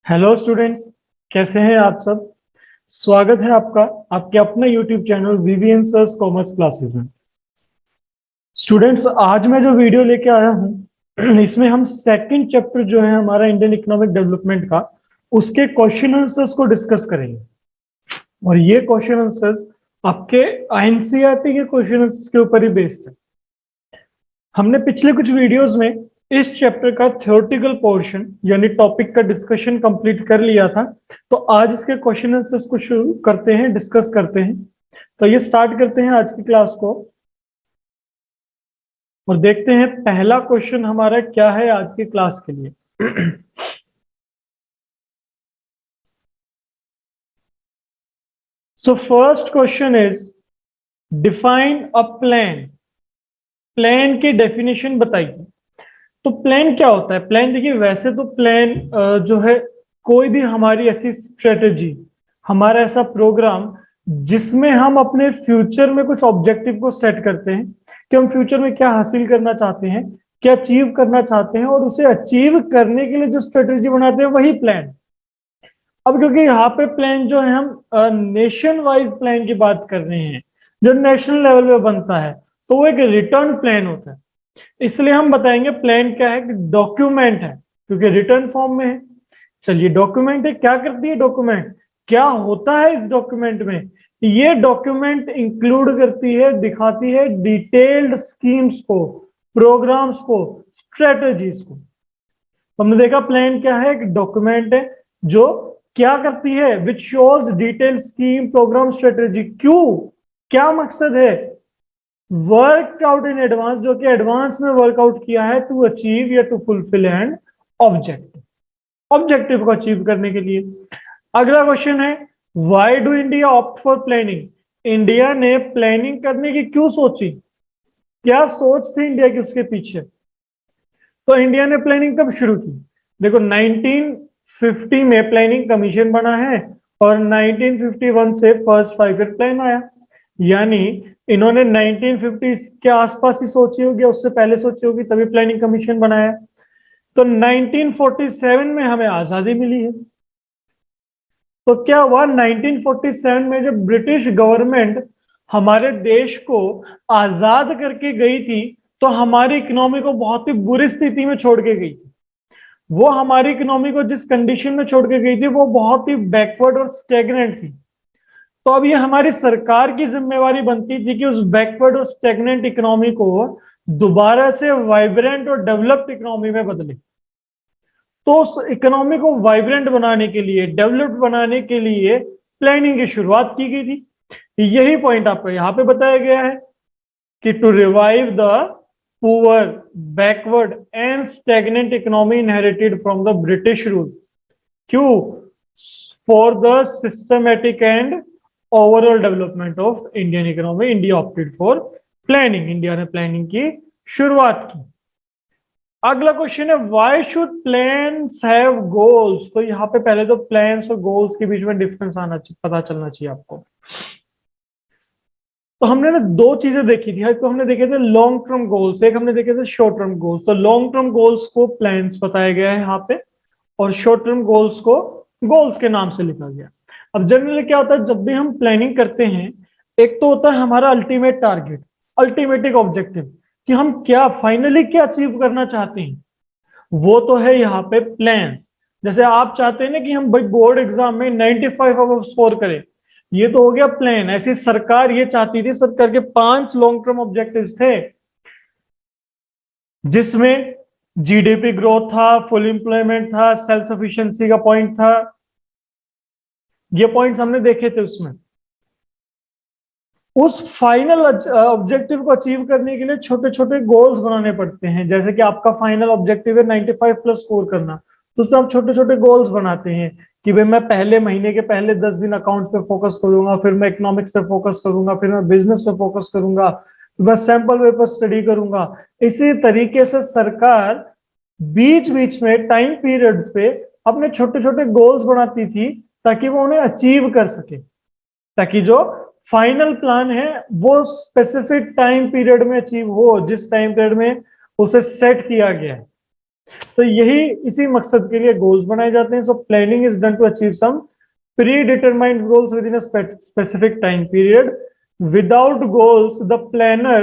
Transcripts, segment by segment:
Hello students, कैसे हैं आप सब। स्वागत है आपका आपके अपने YouTube channel VVN sir's commerce classes में। स्टूडेंट्स, आज मैं जो वीडियो लेके आया हूँ इसमें हम सेकंड चैप्टर जो है हमारा इंडियन इकोनॉमिक डेवलपमेंट का, उसके क्वेश्चन आंसर्स को डिस्कस करेंगे। और ये क्वेश्चन आंसर्स आपके एनसीईआरटी के क्वेश्चन आंसर्स के ऊपर ही बेस्ड है। हमने पिछले कुछ वीडियोस में इस चैप्टर का थ्योरेटिकल पोर्शन यानी टॉपिक का डिस्कशन कंप्लीट कर लिया था। तो आज इसके क्वेश्चन आंसर्स को शुरू करते हैं, डिस्कस करते हैं। तो ये स्टार्ट करते हैं आज की क्लास को और देखते हैं पहला क्वेश्चन हमारा क्या है आज की क्लास के लिए। So first question is define a plan. Plan की डेफिनेशन बताइए। तो प्लान क्या होता है? प्लान देखिए, वैसे तो प्लान जो है कोई भी हमारी ऐसी स्ट्रेटेजी, हमारा ऐसा प्रोग्राम जिसमें हम अपने फ्यूचर में कुछ ऑब्जेक्टिव को सेट करते हैं कि हम फ्यूचर में क्या हासिल करना चाहते हैं, क्या अचीव करना चाहते हैं, और उसे अचीव करने के लिए जो स्ट्रेटेजी बनाते हैं वही प्लान। अब क्योंकि यहाँ पे प्लान जो है हम नेशन वाइज प्लान की बात कर रहे हैं जो नेशनल लेवल पे बनता है, तो वो एक रिटर्न प्लान होता है। इसलिए हम बताएंगे प्लान क्या है कि डॉक्यूमेंट है, क्योंकि रिटर्न फॉर्म में है। चलिए, डॉक्यूमेंट है, क्या करती है डॉक्यूमेंट, क्या होता है इस डॉक्यूमेंट में? ये डॉक्यूमेंट इंक्लूड करती है, दिखाती है डिटेल्ड स्कीम्स को, प्रोग्राम्स को, स्ट्रेटजीज को। हमने देखा प्लान क्या है, एक डॉक्यूमेंट है जो क्या करती है, which shows detail scheme programme strategy. क्यों, क्या मकसद है? वर्क आउट इन एडवांस, जो कि एडवांस में वर्कआउट किया है टू अचीव या to fulfil and objective, objective को अचीव करने के लिए। अगला क्वेश्चन है, why do India opt for planning. India ने प्लानिंग करने की क्यों सोची, क्या सोच थी इंडिया की उसके पीछे? तो इंडिया ने प्लानिंग कब शुरू की? देखो, 1950 में प्लानिंग कमीशन बना है और 1951 से फर्स्ट 5 ईयर प्लान आया। यानी इन्होंने 1950 के आसपास ही सोची होगी, उससे पहले सोची होगी, तभी प्लानिंग कमीशन बनाया। तो 1947 में हमें आजादी मिली है। तो क्या हुआ, 1947 में जब ब्रिटिश गवर्नमेंट हमारे देश को आजाद करके गई थी, तो हमारी इकोनॉमी को बहुत ही बुरी स्थिति में छोड़ के गई थी। वो हमारी इकोनॉमी को जिस कंडीशन में छोड़ के गई थी वो बहुत ही बैकवर्ड और स्टेगनेंट थी। तो अब ये हमारी सरकार की जिम्मेवारी बनती थी कि उस बैकवर्ड और स्टेगनेंट इकोनॉमी को दोबारा से वाइब्रेंट और डेवलप्ड इकोनॉमी में बदले। तो उस इकोनॉमी को वाइब्रेंट बनाने के लिए, डेवलप्ड बनाने के लिए प्लानिंग की शुरुआत की गई थी। यही पॉइंट आपको यहाँ पे बताया गया है कि to revive the poor, backward and stagnant economy inherited from the British rule. क्यों? For the systematic and overall development of Indian economy India opted for planning. India ने प्लानिंग की शुरुआत की। अगला क्वेश्चन है, why should plans have goals. तो यहाँ पे पहले तो प्लान्स और गोल्स के बीच में डिफरेंस आना चाहिए, पता चलना चाहिए आपको। तो हमने ना दो चीजें देखी थी, तो हमने देखे थे लॉन्ग टर्म गोल्स, एक हमने देखे थे शॉर्ट टर्म गोल्स। तो लॉन्ग टर्म गोल्स को प्लान्स बताया गया है यहाँ पे, और शॉर्ट टर्म गोल्स को गोल्स के नाम से लिखा गया। अब जनरली क्या होता है, जब भी हम प्लानिंग करते हैं, एक तो होता है हमारा अल्टीमेट टारगेट, अल्टीमेटिक ऑब्जेक्टिव, कि हम क्या फाइनली क्या अचीव करना चाहते हैं, वो तो है यहाँ पे प्लान। जैसे आप चाहते हैं ना कि हम भाई बोर्ड एग्जाम में 95 अब स्कोर करें, ये तो हो गया प्लान। ऐसी सरकार ये चाहती थी, सरकार के 5 लॉन्ग टर्म ऑब्जेक्टिव्स थे, जिसमें जीडीपी ग्रोथ था, फुल एम्प्लॉयमेंट था, सेल्फ सफिशिएंसी का पॉइंट था। ये पॉइंट्स हमने देखे थे उसमें। उस फाइनल ऑब्जेक्टिव को अचीव करने के लिए छोटे छोटे गोल्स बनाने पड़ते हैं। जैसे कि आपका फाइनल ऑब्जेक्टिव है 95 प्लस स्कोर करना, तो उसमें आप छोटे छोटे गोल्स बनाते हैं कि भाई मैं पहले महीने के पहले 10 दिन अकाउंट्स पे फोकस करूंगा, फिर मैं इकोनॉमिक्स पे फोकस करूंगा, फिर मैं बिजनेस पे फोकस करूंगा, फिर मैं सैंपल पेपर स्टडी करूंगा। इसी तरीके से सरकार बीच बीच में टाइम पीरियड्स पे अपने छोटे छोटे गोल्स बनाती थी ताकि वो उन्हें अचीव कर सके, ताकि जो फाइनल प्लान है वो स्पेसिफिक टाइम पीरियड में अचीव हो, जिस टाइम पीरियड में उसे सेट किया गया है। तो यही इसी मकसद के लिए गोल्स बनाए जाते हैं. So planning is done to achieve some predetermined goals within a specific time period. Without goals, the planner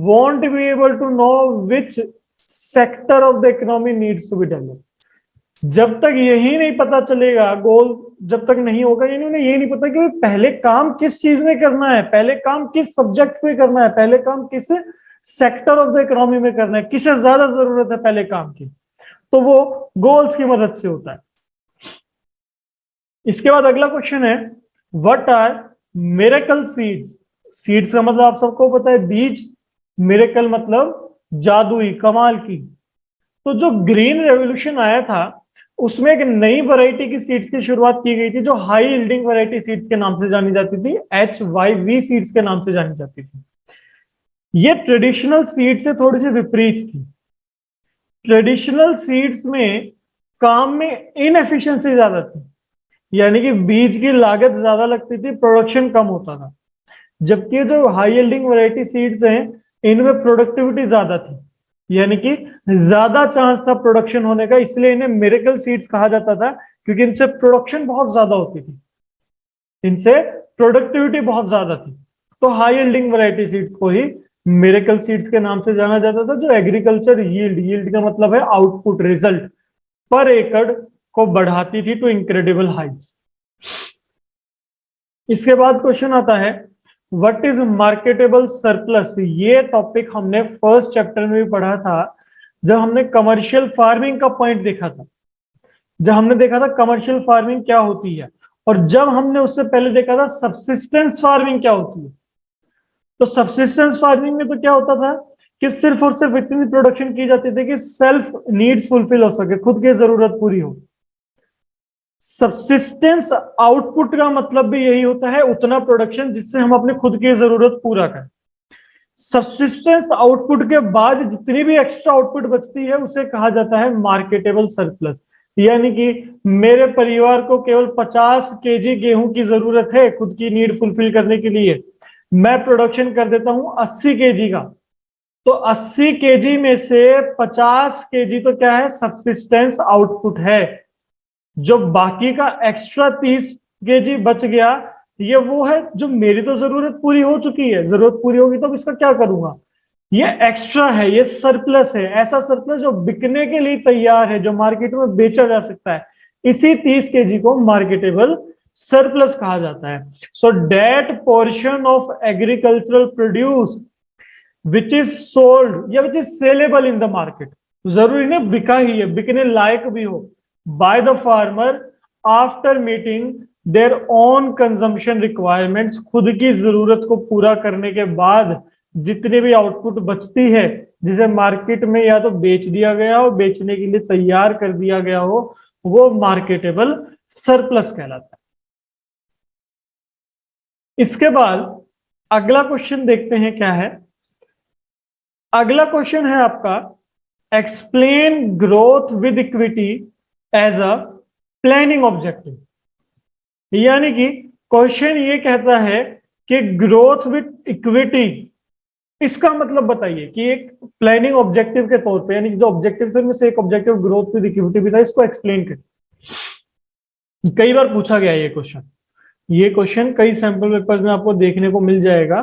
won't be able to know which sector of the economy needs to be developed. जब तक यही नहीं पता चलेगा, गोल जब तक नहीं होगा, यानी उन्हें यही नहीं पता कि पहले काम किस चीज में करना है, पहले काम किस सब्जेक्ट पे करना है, पहले काम किस सेक्टर ऑफ द इकोनॉमी में करना है, किसे ज्यादा जरूरत है पहले काम की, तो वो गोल्स की मदद से होता है. इसके बाद अगला क्वेश्चन है, what are miracle seeds. Seeds का मतलब आप सबको पता है बीज, मिरेकल मतलब जादुई, कमाल की. तो जो ग्रीन रेवोल्यूशन आया था उसमें एक नई वैरायटी की सीड्स की शुरुआत की गई थी जो हाई यील्डिंग वैरायटी सीड्स के नाम से जानी जाती थी, HYV सीड्स के नाम से जानी जाती थी. ये ट्रेडिशनल सीड से थोड़ी सी विपरीत थी. ट्रेडिशनल सीड्स में काम में इनएफिशिएंसी ज्यादा थी, यानी कि बीज की लागत ज्यादा लगती थी, प्रोडक्शन कम होता था. जबकि जो हाई यील्डिंग वैरायटी सीड्स हैं इनमें प्रोडक्टिविटी ज्यादा थी, यानी कि ज्यादा चांस था प्रोडक्शन होने का, इसलिए इन्हें मिरेकल सीड्स कहा जाता था, क्योंकि इनसे प्रोडक्शन बहुत ज्यादा होती थी, इनसे प्रोडक्टिविटी बहुत ज्यादा थी. तो हाई यील्डिंग वैरायटी सीड्स को ही मिरेकल सीड्स के नाम से जाना जाता था, जो एग्रीकल्चर यील्ड का मतलब है आउटपुट, रिजल्ट पर एकड़ को बढ़ाती थी टू इनक्रेडिबल हाइट्स. इसके बाद क्वेश्चन आता है, व्हाट इज मार्केटेबल सरप्लस. ये टॉपिक हमने फर्स्ट चैप्टर में भी पढ़ा था जब हमने कमर्शियल फार्मिंग का पॉइंट देखा था, जब हमने देखा था कमर्शियल फार्मिंग क्या होती है, और जब हमने उससे पहले देखा था सब्सिस्टेंस फार्मिंग क्या होती है. तो सब्सिस्टेंस फार्मिंग में तो क्या होता था कि सिर्फ और सिर्फ इतनी प्रोडक्शन की जाती थी कि सेल्फ नीड्स फुलफिल हो सके, खुद की जरूरत पूरी हो. सब्सिस्टेंस आउटपुट का मतलब भी यही होता है, उतना प्रोडक्शन जिससे हम अपने खुद की जरूरत पूरा करें. सब्सिस्टेंस आउटपुट के बाद जितनी भी एक्स्ट्रा आउटपुट बचती है उसे कहा जाता है मार्केटेबल सरप्लस. यानी कि मेरे परिवार को केवल 50 केजी गेहूं की जरूरत है खुद की नीड फुलफिल करने के लिए, मैं प्रोडक्शन कर देता हूं 80 केजी का, तो 80 केजी में से 50 केजी तो क्या है, सब्सिस्टेंस आउटपुट है. जो बाकी का एक्स्ट्रा 30 केजी बच गया, ये वो है जो मेरी तो जरूरत पूरी हो चुकी है, जरूरत पूरी होगी तो इसका क्या करूंगा, ये एक्स्ट्रा है, ये सरप्लस है, ऐसा सरप्लस जो बिकने के लिए तैयार है, जो मार्केट में बेचा जा सकता है. इसी 30 केजी को मार्केटेबल सरप्लस कहा जाता है. So that portion of agricultural produce which is sold या which is saleable in the market, जरूरी नहीं बिका ही है, बिकने लायक भी हो, by the farmer after meeting their own consumption requirements, खुद की जरूरत को पूरा करने के बाद जितनी भी आउटपुट बचती है जिसे मार्केट में या तो बेच दिया गया हो, बेचने के लिए तैयार कर दिया गया हो, वो मार्केटेबल सरप्लस कहलाता है. इसके बाद अगला क्वेश्चन देखते हैं क्या है. अगला क्वेश्चन है आपका, explain growth with equity as a planning objective. यानी कि क्वेश्चन ये कहता है कि ग्रोथ विद इक्विटी, इसका मतलब बताइए कि एक प्लानिंग ऑब्जेक्टिव के तौर पे, यानी जो ऑब्जेक्टिव में से एक ऑब्जेक्टिव ग्रोथ विद इक्विटी भी था, इसको एक्सप्लेन करें. कई बार पूछा गया ये क्वेश्चन, ये क्वेश्चन कई सैंपल पेपर्स में आपको देखने को मिल जाएगा.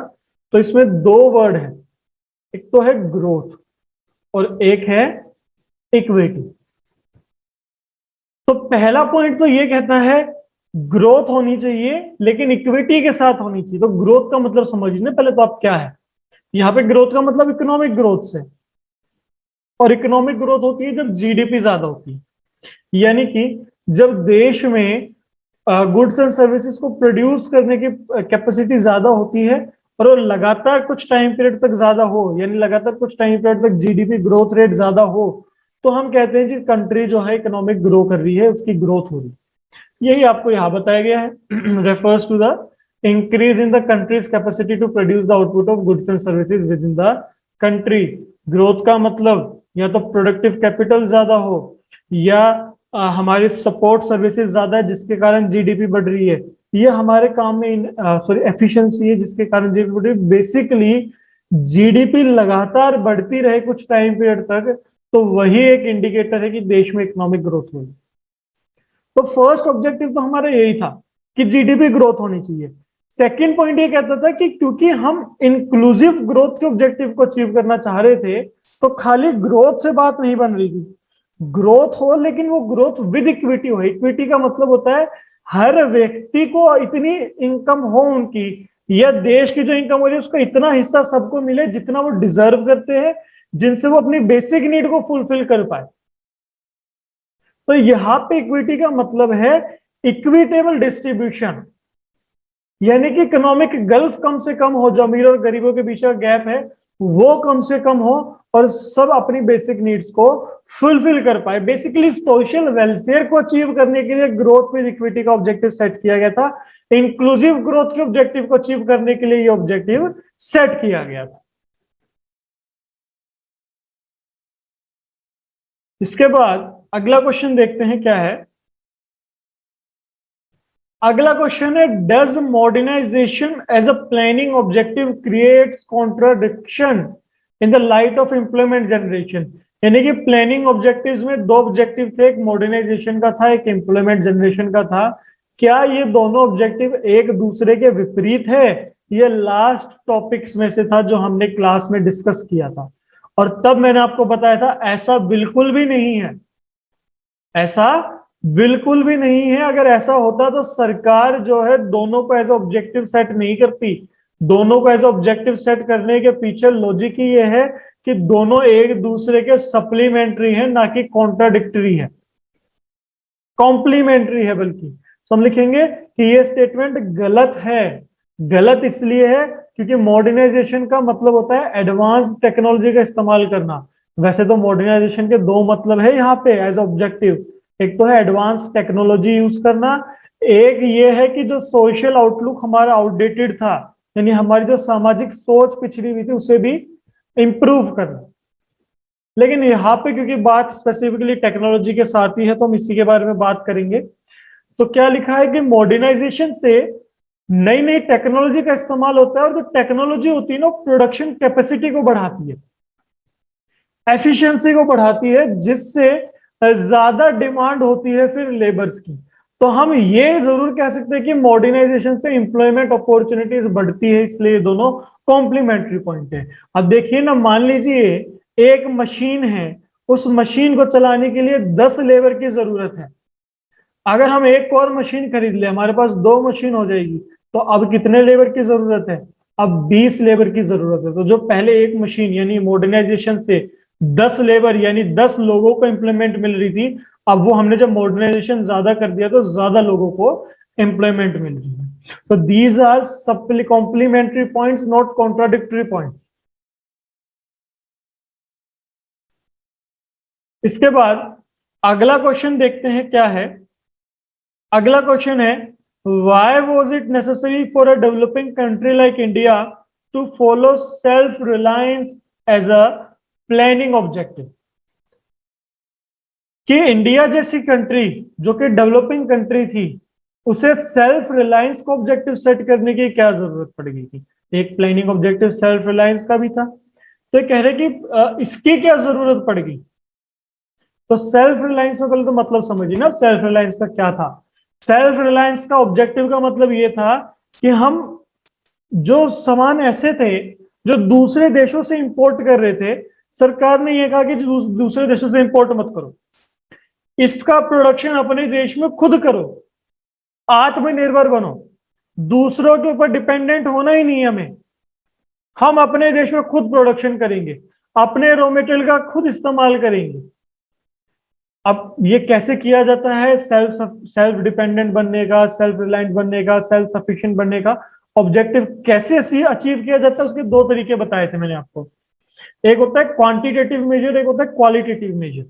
तो इसमें दो वर्ड है, एक तो है ग्रोथ और एक है इक्विटी. तो पहला पॉइंट तो ये कहता है ग्रोथ होनी चाहिए लेकिन इक्विटी के साथ होनी चाहिए. तो ग्रोथ का मतलब समझिए पहले तो आप क्या है. यहां पे ग्रोथ का मतलब इकोनॉमिक ग्रोथ से, और इकोनॉमिक ग्रोथ होती है जब जीडीपी ज्यादा होती है, यानी कि जब देश में गुड्स एंड सर्विसेज को प्रोड्यूस करने की कैपेसिटी ज्यादा होती है और वो लगातार कुछ टाइम पीरियड तक ज्यादा हो, यानी लगातार कुछ टाइम पीरियड तक जीडीपी ग्रोथ रेट ज्यादा हो, तो हम कहते हैं कि कंट्री जो है इकोनॉमिक ग्रो कर रही है, उसकी ग्रोथ हो रही है. यही आपको यहाँ बताया गया है. Refers to the increase in the country's capacity to produce the output of goods and services within the country. ग्रोथ का मतलब या तो प्रोडक्टिव कैपिटल ज्यादा हो, या हमारी सपोर्ट सर्विसेज ज्यादा है जिसके कारण जीडीपी बढ़ रही है, ये हमारे काम में एफिशिएंसी है जिसके कारण जीडीपी बढ़ रही है. बेसिकली जीडीपी लगातार बढ़ती रहे कुछ टाइम पीरियड तक, तो वही एक इंडिकेटर है कि देश में इकोनॉमिक ग्रोथ होगी। तो फर्स्ट ऑब्जेक्टिव तो हमारा यही था कि जीडीपी ग्रोथ होनी चाहिए। सेकंड पॉइंट ये कहता था कि क्योंकि हम इंक्लूसिव ग्रोथ के ऑब्जेक्टिव को अचीव करना चाह रहे थे, तो खाली ग्रोथ से बात नहीं बन रही थी। ग्रोथ हो, लेकिन वो ग्रोथ विद इक्विटी हो। इक्विटी का मतलब होता है हर व्यक्ति को इतनी इनकम हो उनकी, या देश की जो इनकम हो रही है उसका इतना हिस्सा सबको मिले जितना वो डिजर्व करते हैं, जिनसे वो अपनी बेसिक नीड को फुलफिल कर पाए। तो यहां पे इक्विटी का मतलब है इक्विटेबल डिस्ट्रीब्यूशन, यानी कि इकोनॉमिक गल्फ कम से कम हो, जो अमीर और गरीबों के बीच का गैप है वो कम से कम हो, और सब अपनी बेसिक नीड्स को फुलफिल कर पाए। बेसिकली सोशल वेलफेयर को अचीव करने के लिए ग्रोथ विद इक्विटी का ऑब्जेक्टिव सेट किया गया था। इंक्लूसिव ग्रोथ के ऑब्जेक्टिव को अचीव करने के लिए ये ऑब्जेक्टिव सेट किया गया था। इसके बाद अगला क्वेश्चन देखते हैं क्या है। अगला क्वेश्चन है, does modernisation as a planning objective creates contradiction in the light of employment generation. यानी कि प्लानिंग ऑब्जेक्टिव्स में दो ऑब्जेक्टिव थे, एक मॉडर्नाइजेशन का था, एक एम्प्लॉयमेंट जनरेशन का था। क्या ये दोनों ऑब्जेक्टिव एक दूसरे के विपरीत है? ये लास्ट टॉपिक्स में से था जो हमने क्लास में डिस्कस किया था, और तब मैंने आपको बताया था ऐसा बिल्कुल भी नहीं है। ऐसा बिल्कुल भी नहीं है। अगर ऐसा होता तो सरकार जो है दोनों को एज ऑब्जेक्टिव सेट नहीं करती। दोनों को एज ऑब्जेक्टिव सेट करने के पीछे लॉजिक ही ये है कि दोनों एक दूसरे के सप्लीमेंट्री हैं, ना कि कॉन्ट्राडिक्टरी है, कॉम्प्लीमेंट्री है। बल्कि तो हम लिखेंगे कि ये स्टेटमेंट गलत है। गलत इसलिए है क्योंकि मॉडर्नाइजेशन का मतलब होता है एडवांस टेक्नोलॉजी का इस्तेमाल करना। वैसे तो मॉडर्नाइजेशन के दो मतलब है यहाँ पे एज ऑब्जेक्टिव। एक तो है एडवांस टेक्नोलॉजी यूज करना, एक ये है कि जो सोशल आउटलुक हमारा आउटडेटेड था, यानी हमारी जो सामाजिक सोच पिछड़ी हुई थी उसे भी इंप्रूव करना। लेकिन यहाँ पे क्योंकि बात स्पेसिफिकली टेक्नोलॉजी के साथ ही है तो हम इसी के बारे में बात करेंगे। तो क्या लिखा है कि मॉडर्नाइजेशन से नई नई टेक्नोलॉजी का इस्तेमाल होता है, और जो टेक्नोलॉजी होती है ना प्रोडक्शन कैपेसिटी को बढ़ाती है, एफिशिएंसी को बढ़ाती है, जिससे ज्यादा डिमांड होती है फिर लेबर्स की। तो हम ये जरूर कह सकते हैं कि मॉडर्नाइजेशन से एम्प्लॉयमेंट अपॉर्चुनिटीज बढ़ती है, इसलिए ये दोनों कॉम्प्लीमेंट्री पॉइंट है। अब देखिए ना, मान लीजिए एक मशीन है, उस मशीन को चलाने के लिए 10 लेबर की जरूरत है। अगर हम एक और मशीन खरीद ले, हमारे पास 2 मशीन हो जाएगी। तो अब कितने लेबर की जरूरत है? अब 20 लेबर की जरूरत है। तो जो पहले एक मशीन यानी मॉडर्नाइजेशन से 10 लेबर यानी 10 लोगों को एम्प्लॉयमेंट मिल रही थी, अब वो हमने जब मॉडर्नाइजेशन ज्यादा कर दिया तो ज्यादा लोगों को एम्प्लॉयमेंट मिल रही है। तो these are supply complementary points, not contradictory points. इसके बाद अगला क्वेश्चन देखते हैं क्या है। अगला क्वेश्चन है, why was it necessary for a developing country like India to follow self-reliance as a planning objective? कि इंडिया जैसी कंट्री जो कि डेवलपिंग कंट्री थी, उसे सेल्फ रिलायंस को ऑब्जेक्टिव सेट करने की क्या जरूरत पड़ गई थी? एक प्लानिंग ऑब्जेक्टिव सेल्फ रिलायंस का भी था, तो कह रहे कि इसकी क्या जरूरत पड़ गई? तो सेल्फ रिलायंस में पहले तो मतलब समझिए ना, सेल्फ रिलायंस का क्या था। सेल्फ रिलायंस का ऑब्जेक्टिव का मतलब ये था कि हम जो सामान ऐसे थे जो दूसरे देशों से इंपोर्ट कर रहे थे, सरकार ने यह कहा कि दूसरे देशों से इंपोर्ट मत करो, इसका प्रोडक्शन अपने देश में खुद करो, आत्मनिर्भर बनो, दूसरों के ऊपर डिपेंडेंट होना ही नहीं हमें। हम अपने देश में खुद प्रोडक्शन करेंगे, अपने रॉ मटेरियल का खुद इस्तेमाल करेंगे। अब ये कैसे किया जाता है? सेल्फ डिपेंडेंट बनने का, सेल्फ रिलायंट बनने का, सेल्फ सफिशिएंट बनने का ऑब्जेक्टिव कैसे अचीव किया जाता है, उसके 2 तरीके बताए थे मैंने आपको। एक होता है क्वांटिटेटिव मेजर, एक होता है क्वालिटेटिव मेजर।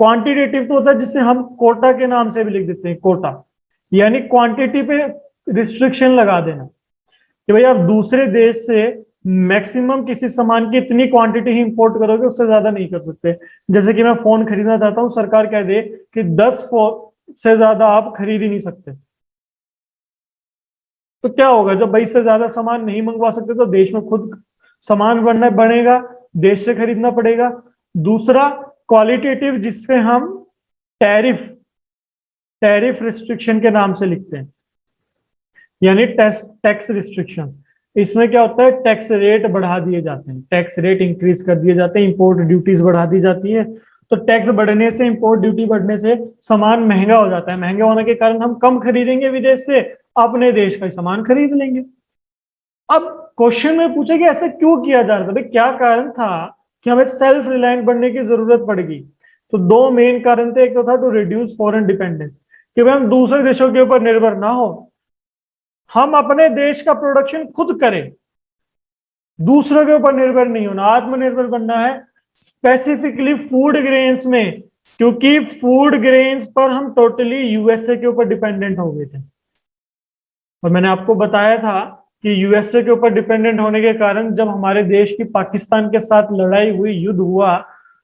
क्वांटिटेटिव तो होता है जिसे हम कोटा के नाम से भी लिख देते हैं, कोटा, यानी क्वांटिटी पे रिस्ट्रिक्शन लगा देना कि भाई आप दूसरे देश से मैक्सिमम किसी सामान की इतनी क्वांटिटी ही इंपोर्ट करोगे, उससे ज्यादा नहीं कर सकते। जैसे कि मैं फोन खरीदना चाहता हूं, सरकार कह दे कि 10 फोन से ज्यादा आप खरीद ही नहीं सकते, तो क्या होगा? जब 20 से ज्यादा सामान नहीं मंगवा सकते तो देश में खुद सामान बनेगा, देश से खरीदना पड़ेगा। दूसरा, क्वालिटेटिव जिससे हम टैरिफ टैरिफ रिस्ट्रिक्शन के नाम से लिखते हैं, यानी टैक्स रिस्ट्रिक्शन। इसमें क्या होता है, टैक्स रेट बढ़ा दिए जाते हैं, टैक्स रेट इंक्रीज कर दिए जाते हैं, इंपोर्ट ड्यूटीज बढ़ा दी जाती है। तो टैक्स बढ़ने से, इंपोर्ट ड्यूटी बढ़ने से सामान महंगा हो जाता है, महंगा होने के कारण हम कम खरीदेंगे विदेश से, अपने देश का ही सामान खरीद लेंगे। अब क्वेश्चन में पूछे कि ऐसा क्यों किया जा रहा था, भाई क्या कारण था कि हमें सेल्फ रिलायंट बनने की जरूरत पड़ गई। तो दो मेन कारण थे, एक तो था टू रिड्यूस फॉरेन डिपेंडेंस, कि भाई हम दूसरे देशों के ऊपर निर्भर ना हो, हम अपने देश का प्रोडक्शन खुद करें, दूसरों के ऊपर निर्भर नहीं होना, आत्मनिर्भर बनना है। स्पेसिफिकली फूड ग्रेन्स में, क्योंकि फूड ग्रेन्स पर हम टोटली यूएसए के ऊपर डिपेंडेंट हो गए थे। और मैंने आपको बताया था कि यूएसए के ऊपर डिपेंडेंट होने के कारण जब हमारे देश की पाकिस्तान के साथ लड़ाई हुई, युद्ध हुआ,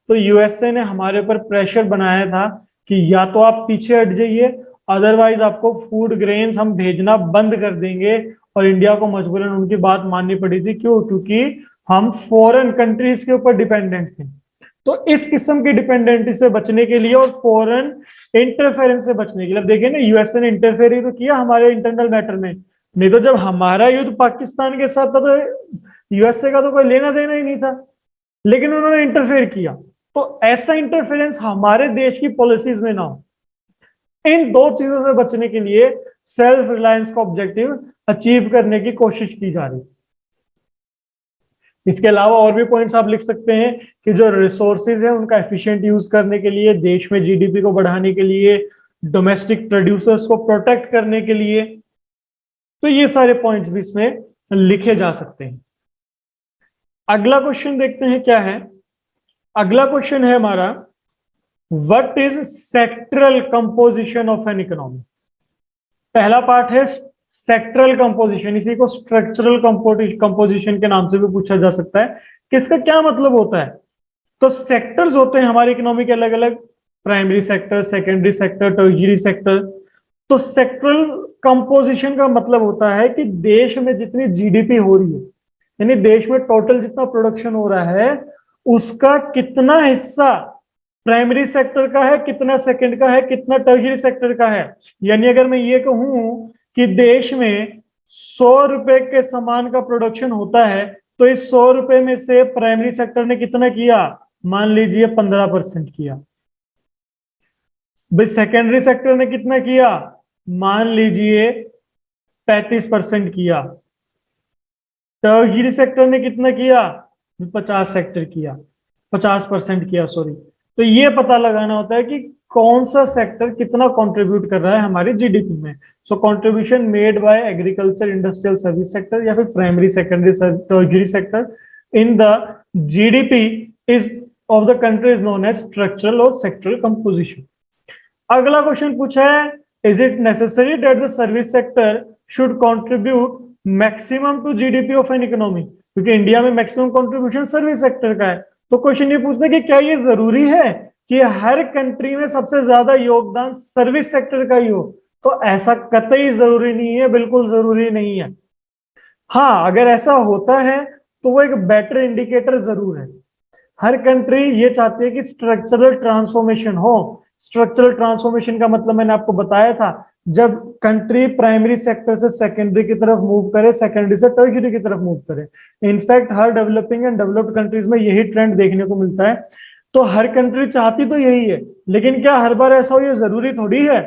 तो यूएसए ने हमारे ऊपर प्रेशर बनाया था कि या तो आप पीछे हट जाइए, अदरवाइज आपको फूड ग्रेन्स हम भेजना बंद कर देंगे। और इंडिया को मजबूरन उनकी बात माननी पड़ी थी। क्यों? क्योंकि हम फॉरेन कंट्रीज के ऊपर डिपेंडेंट थे। तो इस किस्म की डिपेंडेंसी से बचने के लिए और फॉरेन इंटरफेरेंस से बचने के लिए, अब देखिए ना, यूएसए ने इंटरफेयर ही तो किया हमारे इंटरनल मैटर में। नहीं तो जब हमारा युद्ध पाकिस्तान के साथ था तो यूएसए का तो कोई लेना देना ही नहीं था, लेकिन उन्होंने इंटरफेयर किया। तो ऐसा इंटरफेरेंस हमारे देश की पॉलिसीज में ना हो, इन दो चीजों से बचने के लिए सेल्फ रिलायंस का ऑब्जेक्टिव अचीव करने की कोशिश की जा रही है। इसके अलावा और भी पॉइंट्स आप लिख सकते हैं कि जो रिसोर्सेज है उनका एफिशिएंट यूज करने के लिए, देश में जीडीपी को बढ़ाने के लिए, डोमेस्टिक प्रोड्यूसर्स को प्रोटेक्ट करने के लिए, तो ये सारे पॉइंट्स भी इसमें लिखे जा सकते हैं। अगला क्वेश्चन देखते हैं क्या है। अगला क्वेश्चन है हमारा, what is sectoral composition of an economy. पहला पार्ट है सेक्टरल कंपोजिशन, इसी को स्ट्रक्चरल कंपोजिशन के नाम से भी पूछा जा सकता है कि इसका क्या मतलब होता है। तो सेक्टर्स होते हैं हमारी इकोनॉमी के अलग अलग, primary sector, secondary sector, tertiary sector. तो सेक्टरल कंपोजिशन का मतलब होता है कि देश में जितनी जीडीपी हो रही है, यानी देश में टोटल जितना प्रोडक्शन हो रहा है, उसका कितना हिस्सा प्राइमरी सेक्टर का है, कितना सेकंड का है, कितना टर्शियरी सेक्टर का है। यानी अगर मैं ये कहूं कि देश में 100 रुपए के सामान का प्रोडक्शन होता है, तो इस 100 रुपए में से प्राइमरी सेक्टर ने कितना किया, मान लीजिए 15% किया। भाई सेकेंडरी सेक्टर ने कितना किया, मान लीजिए 35% किया। टर्शियरी सेक्टर ने कितना किया, 50% किया, सॉरी। तो ये पता लगाना होता है कि कौन सा सेक्टर कितना कंट्रीब्यूट कर रहा है हमारी जीडीपी में। So contribution made by agriculture, industrial, service sector या फिर primary, secondary, tertiary sector in the GDP is of the country is known as structural और सेक्टरल कंपोजिशन। अगला क्वेश्चन पूछा है, is it necessary that the service sector should contribute maximum to GDP of an economy, क्योंकि India में maximum contribution service sector का है। तो question ये पूछते हैं कि क्या ये जरूरी है कि हर कंट्री में सबसे ज्यादा योगदान सर्विस सेक्टर का ही हो। तो ऐसा कतई जरूरी नहीं है, बिल्कुल जरूरी नहीं है। हाँ, अगर ऐसा होता है तो वो एक बेटर इंडिकेटर जरूर है। हर कंट्री ये चाहती है कि स्ट्रक्चरल ट्रांसफॉर्मेशन हो। स्ट्रक्चरल ट्रांसफॉर्मेशन का मतलब मैंने आपको बताया था, जब कंट्री प्राइमरी सेक्टर से सेकेंडरी की तरफ मूव करे, सेकेंडरी से टर्शियरी की तरफ मूव करे। In fact her developing and developed countries में यही ट्रेंड देखने को मिलता है। तो हर कंट्री चाहती तो यही है, लेकिन क्या हर बार ऐसा हो, ये जरूरी थोड़ी है।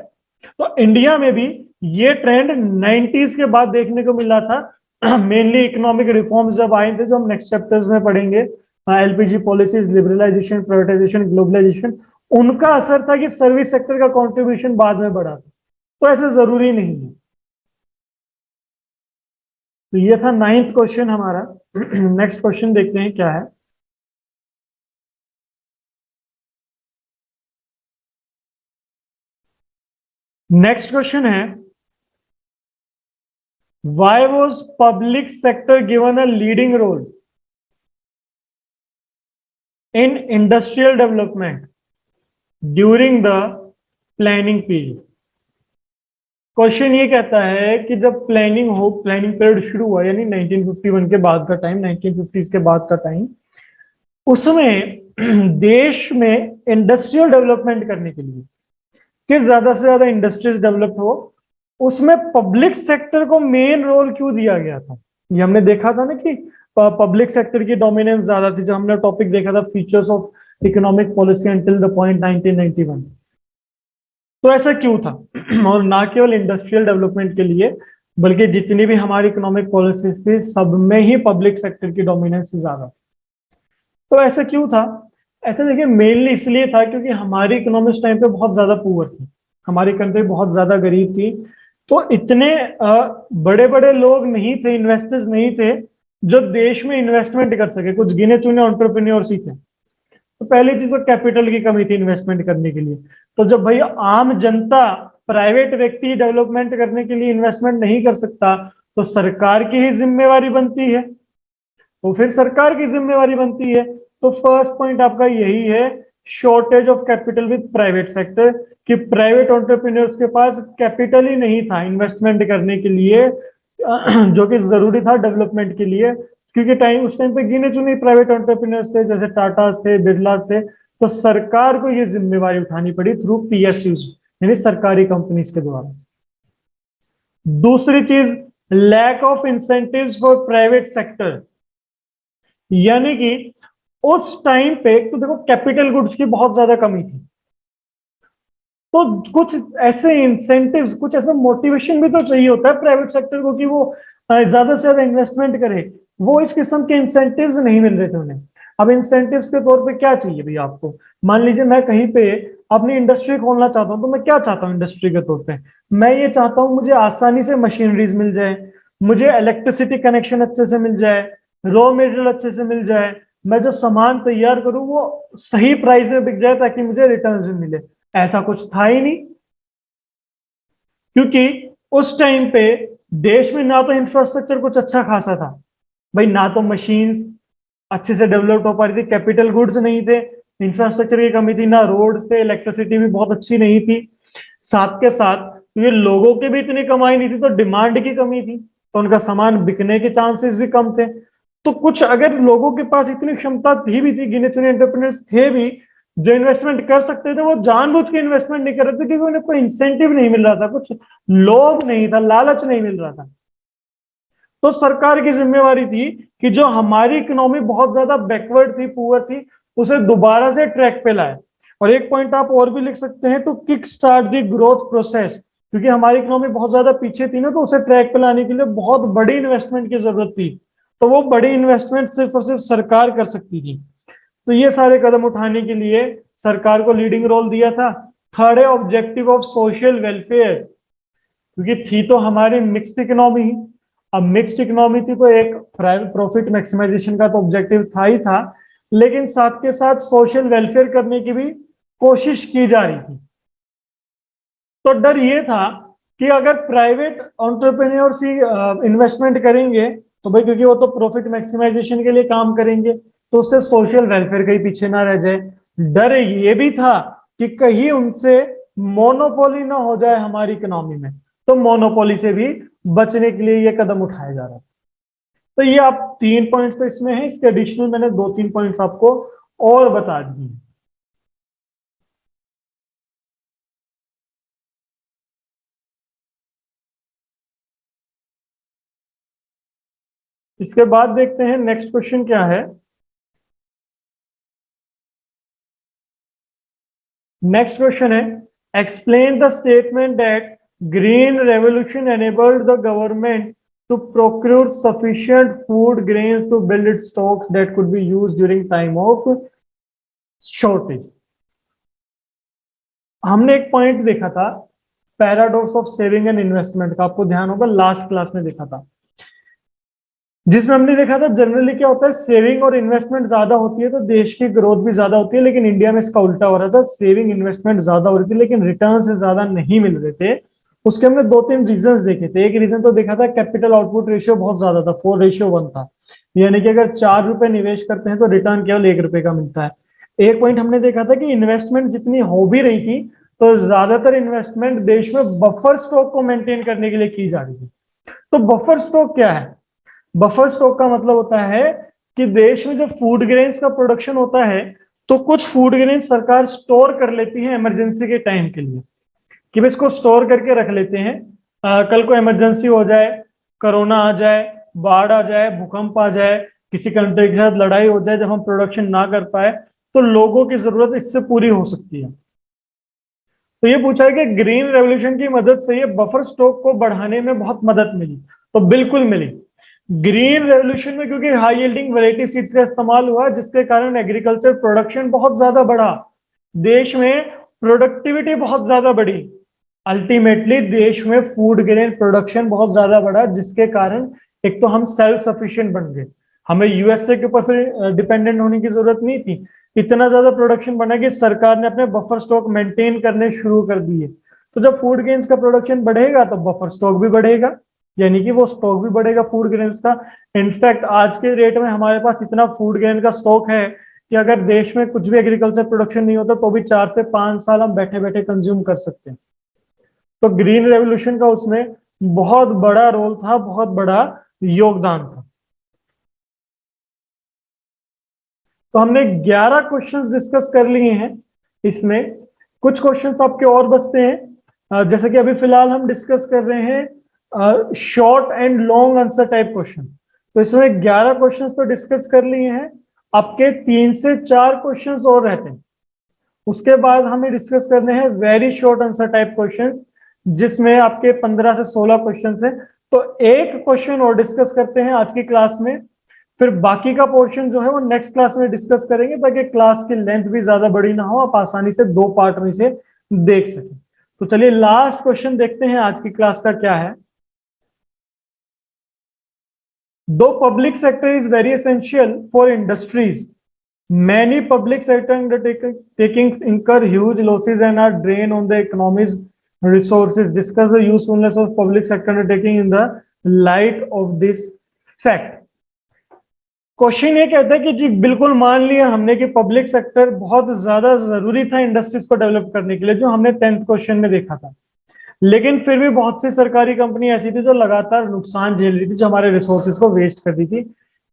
तो इंडिया में भी ये ट्रेंड 90s के बाद देखने को मिला था। मेनली इकोनॉमिक रिफॉर्म्स जब आए थे, जो हम नेक्स्ट चैप्टर्स में पढ़ेंगे, LPG policies, liberalisation, privatisation, globalisation, उनका असर था कि सर्विस सेक्टर का कंट्रीब्यूशन बाद में बढ़ा था। तो ऐसा जरूरी नहीं है। तो ये था 9th क्वेश्चन हमारा। नेक्स्ट क्वेश्चन देखते हैं क्या है। नेक्स्ट क्वेश्चन है, why was public sector given a leading role in industrial development during the planning period. Question ये कहता है कि जब प्लानिंग पीरियड शुरू हुआ, यानी 1951 के बाद का टाइम, 1950s के बाद का टाइम, उसमें देश में इंडस्ट्रियल डेवलपमेंट करने के लिए कि ज्यादा से ज्यादा इंडस्ट्रीज डेवलप हो, उसमें पब्लिक सेक्टर को मेन रोल क्यों दिया गया था? ये हमने देखा था ना कि पब्लिक सेक्टर की डोमिनेंस ज्यादा थी, जब हमने टॉपिक देखा था features of economic policy until the point 1991। तो ऐसा क्यों था? और ना केवल इंडस्ट्रियल डेवलपमेंट के लिए, बल्कि जितनी भी हमारी इकोनॉमिक पॉलिसी थी सब में ही पब्लिक सेक्टर की डोमिनेंस ज्यादा। तो ऐसा क्यों था? ऐसा देखिए मेनली इसलिए था क्योंकि हमारी इकोनॉमी उस टाइम पे बहुत ज्यादा पुअर थी, हमारी कंट्री बहुत ज्यादा गरीब थी। तो इतने बड़े बड़े लोग नहीं थे, इन्वेस्टर्स नहीं थे जो देश में इन्वेस्टमेंट कर सके, कुछ गिने चुने एंटरप्रेन्योर्स ही थे। तो पहली चीज तो कैपिटल की कमी थी इन्वेस्टमेंट करने के लिए। तो जब भाई आम जनता, प्राइवेट व्यक्ति डेवलपमेंट करने के लिए इन्वेस्टमेंट नहीं कर सकता, तो सरकार की ही जिम्मेवारी बनती है, तो फिर सरकार की जिम्मेवारी बनती है। तो फर्स्ट पॉइंट आपका यही है, shortage of capital with private sector, कि प्राइवेट एंटरप्रेन्योर्स के पास कैपिटल ही नहीं था इन्वेस्टमेंट करने के लिए, जो कि जरूरी था डेवलपमेंट के लिए। क्योंकि उस टाइम पे गिने चुने प्राइवेट एंटरप्रेन्योर्स थे, जैसे टाटा थे, बिरला थे। तो सरकार को ये जिम्मेवारी उठानी पड़ी थ्रू पीएसयूज, यानी सरकारी कंपनीज के द्वारा। दूसरी चीज, lack of incentives for private sector, यानी कि उस टाइम पे तो देखो कैपिटल गुड्स की बहुत ज्यादा कमी थी, तो कुछ ऐसे इंसेंटिव्स, कुछ ऐसा मोटिवेशन भी तो चाहिए होता है प्राइवेट सेक्टर को कि वो ज्यादा से ज्यादा इन्वेस्टमेंट करे। वो इस किस्म के इंसेंटिव्स नहीं मिल रहे थे उन्हें। अब इंसेंटिव्स के तौर पे क्या चाहिए भैया आपको? मान लीजिए मैं कहीं पे अपनी इंडस्ट्री खोलना चाहता हूँ, तो मैं क्या चाहता हूँ इंडस्ट्री के तौर पे? मैं ये चाहता हूँ मुझे आसानी से मशीनरीज मिल जाए, मुझे इलेक्ट्रिसिटी कनेक्शन अच्छे से मिल जाए, रॉ मटेरियल अच्छे से मिल जाए, मैं जो सामान तैयार करूँ वो सही प्राइस में बिक जाए ताकि मुझे रिटर्न भी मिले। ऐसा कुछ था ही नहीं, क्योंकि उस टाइम पे देश में ना तो इंफ्रास्ट्रक्चर कुछ अच्छा खासा था भाई, ना तो मशीन्स अच्छे से डेवलप हो पा रही थी, कैपिटल गुड्स नहीं थे, इंफ्रास्ट्रक्चर की कमी थी, ना रोड से, इलेक्ट्रिसिटी भी बहुत अच्छी नहीं थी। साथ के साथ ये लोगों की भी इतनी कमाई नहीं थी, तो डिमांड की कमी थी, तो उनका सामान बिकने के चांसेस भी कम थे। तो कुछ अगर लोगों के पास इतनी क्षमता थी भी थी, गिने चुने एंटरप्रेन्योर्स थे भी जो इन्वेस्टमेंट कर सकते थे, वो जानबूझ के इन्वेस्टमेंट नहीं कर रहे थे क्योंकि उन्हें कोई इंसेंटिव नहीं मिल रहा था, कुछ लोभ नहीं था, लालच नहीं मिल रहा था। तो सरकार की जिम्मेवारी थी कि जो हमारी इकोनॉमी बहुत ज्यादा बैकवर्ड थी, पुअर थी, उसे दोबारा से ट्रैक पे लाए। और एक पॉइंट आप और भी लिख सकते हैं, to kick start the growth process, क्योंकि हमारी इकोनॉमी बहुत ज्यादा पीछे थी ना, तो उसे ट्रैक पे लाने के लिए बहुत बड़ी इन्वेस्टमेंट की जरूरत थी। तो वो बड़ी इन्वेस्टमेंट सिर्फ और सिर्फ सरकार कर सकती थी। तो ये सारे कदम उठाने के लिए सरकार को लीडिंग रोल दिया था। थर्ड है ऑब्जेक्टिव ऑफ सोशल वेलफेयर, क्योंकि थी तो हमारी मिक्स्ड इकोनॉमी ही। अब मिक्स्ड इकोनॉमी थी तो एक प्राइवेट प्रॉफिट मैक्सिमाइजेशन का तो ऑब्जेक्टिव था ही था, लेकिन साथ के साथ सोशल वेलफेयर करने की भी कोशिश की जा रही थी। तो डर ये था कि अगर प्राइवेट एंटरप्रेन्योर्स ही इन्वेस्टमेंट करेंगे तो भाई, क्योंकि वो तो प्रॉफिट मैक्सिमाइजेशन के लिए काम करेंगे, तो उससे सोशल वेलफेयर कहीं पीछे ना रह जाए। डर ये भी था कि कहीं उनसे मोनोपोली ना हो जाए हमारी इकोनॉमी में, तो मोनोपोली से भी बचने के लिए ये कदम उठाया जा रहा है। तो ये आप 3 पॉइंट्स तो इसमें है, इसके एडिशनल मैंने 2-3 पॉइंट्स आपको और बता दिए। इसके बाद देखते हैं नेक्स्ट क्वेश्चन क्या है। नेक्स्ट क्वेश्चन है, explain the statement that green revolution enabled the government to procure sufficient food grains to build its stocks that could be used during time of shortage। हमने एक पॉइंट देखा था paradox of saving and investment का, आपको ध्यान होगा last class में देखा था, जिसमें हमने देखा था जनरली क्या होता है, सेविंग और इन्वेस्टमेंट ज्यादा होती है तो देश की ग्रोथ भी ज्यादा होती है, लेकिन इंडिया में इसका उल्टा हो रहा था, सेविंग इन्वेस्टमेंट ज्यादा हो रही थी लेकिन रिटर्न से ज्यादा नहीं मिल रहे थे। उसके हमने 2-3 रीजन देखे थे। एक रीजन तो देखा था कैपिटल आउटपुट रेशियो बहुत ज्यादा था, 4:1 था, यानी कि अगर 4 रुपए निवेश करते हैं तो रिटर्न केवल 1 रुपए का मिलता है। एक पॉइंट हमने देखा था कि इन्वेस्टमेंट जितनी हो भी रही थी तो ज्यादातर इन्वेस्टमेंट देश में बफर स्टॉक को मेंटेन करने के लिए की जा रही थी। तो बफर स्टॉक क्या है? बफर स्टॉक का मतलब होता है कि देश में जब फूड ग्रेन्स का प्रोडक्शन होता है तो कुछ फूड ग्रेन सरकार स्टोर कर लेती है इमरजेंसी के टाइम के लिए, कि भाई इसको स्टोर करके रख लेते हैं, कल को इमरजेंसी हो जाए, कोरोना आ जाए, बाढ़ आ जाए, भूकंप आ जाए, किसी कंट्री के साथ लड़ाई हो जाए, जब हम प्रोडक्शन ना कर पाए तो लोगों की जरूरत इससे पूरी हो सकती है। तो ये पूछा है कि ग्रीन रेवोल्यूशन की मदद से ये बफर स्टॉक को बढ़ाने में बहुत मदद मिली, तो बिल्कुल मिली। ग्रीन रेवोल्यूशन में क्योंकि हाई यील्डिंग वैरायटी सीड्स का इस्तेमाल हुआ, जिसके कारण एग्रीकल्चर प्रोडक्शन बहुत ज्यादा बढ़ा, देश में प्रोडक्टिविटी बहुत ज्यादा बढ़ी, अल्टीमेटली देश में फूड ग्रेन प्रोडक्शन बहुत ज्यादा बढ़ा, जिसके कारण एक तो हम सेल्फ सफिशिएंट बन गए, हमें यूएसए के ऊपर फिर डिपेंडेंट होने की जरूरत नहीं थी। इतना ज्यादा प्रोडक्शन बना कि सरकार ने अपने बफर स्टॉक मेंटेन करने शुरू कर दिए। तो जब फूड ग्रेन्स का प्रोडक्शन बढ़ेगा तो बफर स्टॉक भी बढ़ेगा, यानी कि वो स्टॉक भी बढ़ेगा फूड ग्रेन्स का। इनफैक्ट आज के रेट में हमारे पास इतना फूड ग्रेन का स्टॉक है कि अगर देश में कुछ भी एग्रीकल्चर प्रोडक्शन नहीं होता तो भी 4 से 5 साल हम बैठे बैठे कंज्यूम कर सकते हैं। तो ग्रीन रेवोल्यूशन का उसमें बहुत बड़ा रोल था, बहुत बड़ा योगदान था। तो हमने 11 क्वेश्चंस डिस्कस कर लिए हैं, इसमें कुछ क्वेश्चंस आपके और बचते हैं, जैसे कि अभी फिलहाल हम डिस्कस कर रहे हैं short and long answer type question. तो इसमें 11 क्वेश्चंस तो डिस्कस कर लिए हैं, आपके 3 से 4 क्वेश्चंस और रहते हैं। उसके बाद हमें डिस्कस करने हैं very short answer type question, जिसमें आपके 15 से 16 क्वेश्चन है। तो एक क्वेश्चन और डिस्कस करते हैं आज की क्लास में, फिर बाकी का पोर्शन जो है वो नेक्स्ट क्लास में डिस्कस करेंगे, ताकि क्लास की लेंथ भी ज्यादा बड़ी ना हो, आप आसानी से 2 पार्ट में से देख सकें। तो चलिए लास्ट क्वेश्चन देखते हैं आज की क्लास का क्या है। दो public sector is very essential for industries, many public sector undertakings incur huge losses and are drain on the economy's resources. Discuss the usefulness of public sector undertaking in the light of this fact. Question ये कहता है कि जी बिल्कुल मान लिया हमने कि public sector बहुत ज्यादा जरूरी था इंडस्ट्रीज को डेवलप करने के लिए, जो हमने 10th क्वेश्चन में देखा था, लेकिन फिर भी बहुत सी सरकारी कंपनी ऐसी थी जो लगातार नुकसान झेल रही थी, जो हमारे रिसोर्सेज को वेस्ट कर दी थी।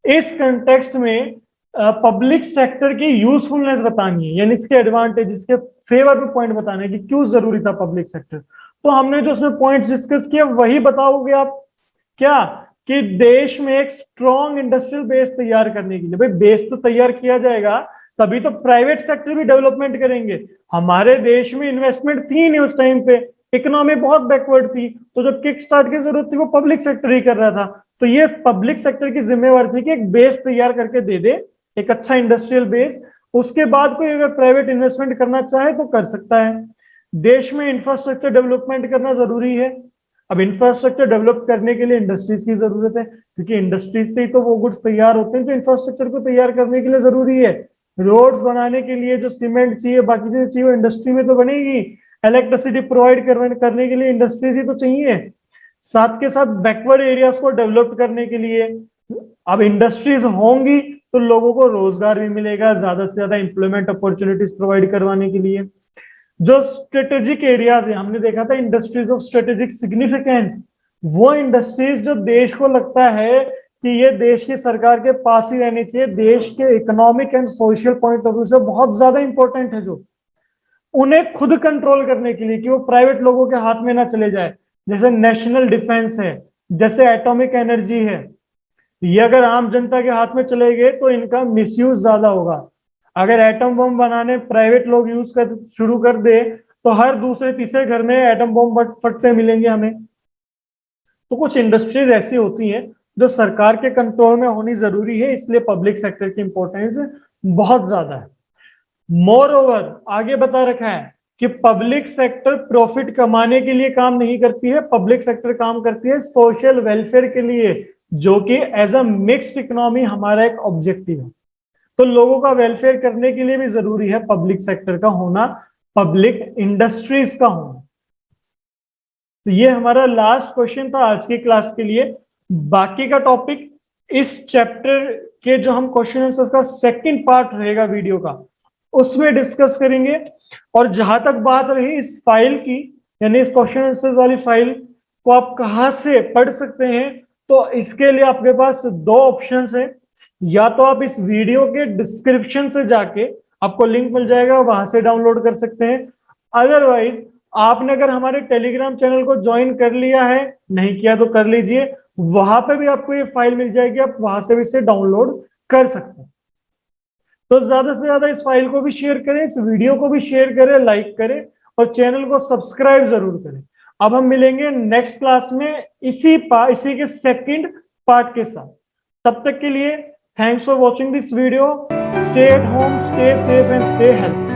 इस कंटेक्स्ट में पब्लिक सेक्टर की यूजफुलनेस बतानी है, यानी इसके एडवांटेज, इसके फेवर में पॉइंट बताने हैं कि क्यों जरूरी था पब्लिक सेक्टर। तो हमने जो उसमें पॉइंट्स डिस्कस किया वही बताओगे आप, क्या कि देश में एक स्ट्रॉन्ग इंडस्ट्रियल बेस तैयार करने के लिए, भाई बेस तो तैयार किया जाएगा तभी तो प्राइवेट सेक्टर भी डेवलपमेंट करेंगे। हमारे देश में इन्वेस्टमेंट थी नहीं उस टाइम पे, इकोनॉमी बहुत बैकवर्ड थी, तो जो किक स्टार्ट की जरूरत थी वो पब्लिक सेक्टर ही कर रहा था। तो ये पब्लिक सेक्टर की जिम्मेवारी थी कि एक बेस तैयार करके दे दे, एक अच्छा इंडस्ट्रियल बेस, उसके बाद कोई अगर प्राइवेट इन्वेस्टमेंट करना चाहे तो कर सकता है। देश में इंफ्रास्ट्रक्चर डेवलपमेंट करना जरूरी है। अब इंफ्रास्ट्रक्चर डेवलप करने के लिए इंडस्ट्रीज की जरूरत है, क्योंकि इंडस्ट्रीज से ही तो वो गुड्स तैयार होते हैं जो इंफ्रास्ट्रक्चर को तैयार करने के लिए जरूरी है। रोड्स बनाने के लिए जो सीमेंट चाहिए, बाकी चीजें चाहिए, वो इंडस्ट्री में तो बनेगी। इलेक्ट्रिसिटी प्रोवाइड करने के लिए इंडस्ट्रीज ही तो चाहिए। साथ के साथ बैकवर्ड एरियाज को डेवलप करने के लिए अब इंडस्ट्रीज होंगी तो लोगों को रोजगार भी मिलेगा, ज्यादा से ज्यादा इंप्लॉयमेंट अपॉर्चुनिटीज प्रोवाइड करवाने के लिए। जो स्ट्रेटेजिक एरियाज है, हमने देखा था इंडस्ट्रीज ऑफ स्ट्रेटेजिक सिग्निफिकेंस, वो इंडस्ट्रीज जो देश को लगता है कि ये देश की सरकार के पास ही रहनी चाहिए, देश के economic and social point of view से बहुत ज्यादा इंपॉर्टेंट है, जो उन्हें खुद कंट्रोल करने के लिए, कि वो प्राइवेट लोगों के हाथ में ना चले जाए। जैसे नेशनल डिफेंस है, जैसे एटॉमिक एनर्जी है, ये अगर आम जनता के हाथ में चले गए तो इनका मिसयूज ज्यादा होगा। अगर एटम बम बनाने प्राइवेट लोग यूज कर शुरू कर दे तो हर दूसरे तीसरे घर में एटम बम फटते मिलेंगे हमें। तो कुछ इंडस्ट्रीज ऐसी होती हैं जो सरकार के कंट्रोल में होनी जरूरी है, इसलिए पब्लिक सेक्टर की इंपॉर्टेंस बहुत ज्यादा है। मोर ओवर आगे बता रखा है कि पब्लिक सेक्टर प्रॉफिट कमाने के लिए काम नहीं करती है, पब्लिक सेक्टर काम करती है सोशल वेलफेयर के लिए, जो कि एज अ मिक्स्ड इकोनॉमी हमारा एक ऑब्जेक्टिव है। तो लोगों का वेलफेयर करने के लिए भी जरूरी है पब्लिक सेक्टर का होना, पब्लिक इंडस्ट्रीज का होना। तो ये हमारा लास्ट क्वेश्चन था आज की क्लास के लिए। बाकी का टॉपिक इस चैप्टर के जो हम क्वेश्चन आंसर का सेकंड पार्ट रहेगा वीडियो का, उसमें डिस्कस करेंगे। और जहां तक बात रही इस फाइल की, यानी इस क्वेश्चन आंसर वाली फाइल को आप कहां से पढ़ सकते हैं, तो इसके लिए आपके पास 2 ऑप्शंस हैं। या तो आप इस वीडियो के डिस्क्रिप्शन से जाके आपको लिंक मिल जाएगा, वहां से डाउनलोड कर सकते हैं। अदरवाइज आपने अगर हमारे टेलीग्राम चैनल को ज्वाइन कर लिया है, नहीं किया तो कर लीजिए, वहां पे भी आपको ये फाइल मिल जाएगी, आप वहां से भी इसे डाउनलोड कर सकते हैं। तो ज्यादा से ज्यादा इस फाइल को भी शेयर करें, इस वीडियो को भी शेयर करें, लाइक करें और चैनल को सब्सक्राइब जरूर करें। अब हम मिलेंगे नेक्स्ट क्लास में इसी के सेकंड पार्ट के साथ। तब तक के लिए thanks for watching this video. Stay at home, stay safe and stay healthy.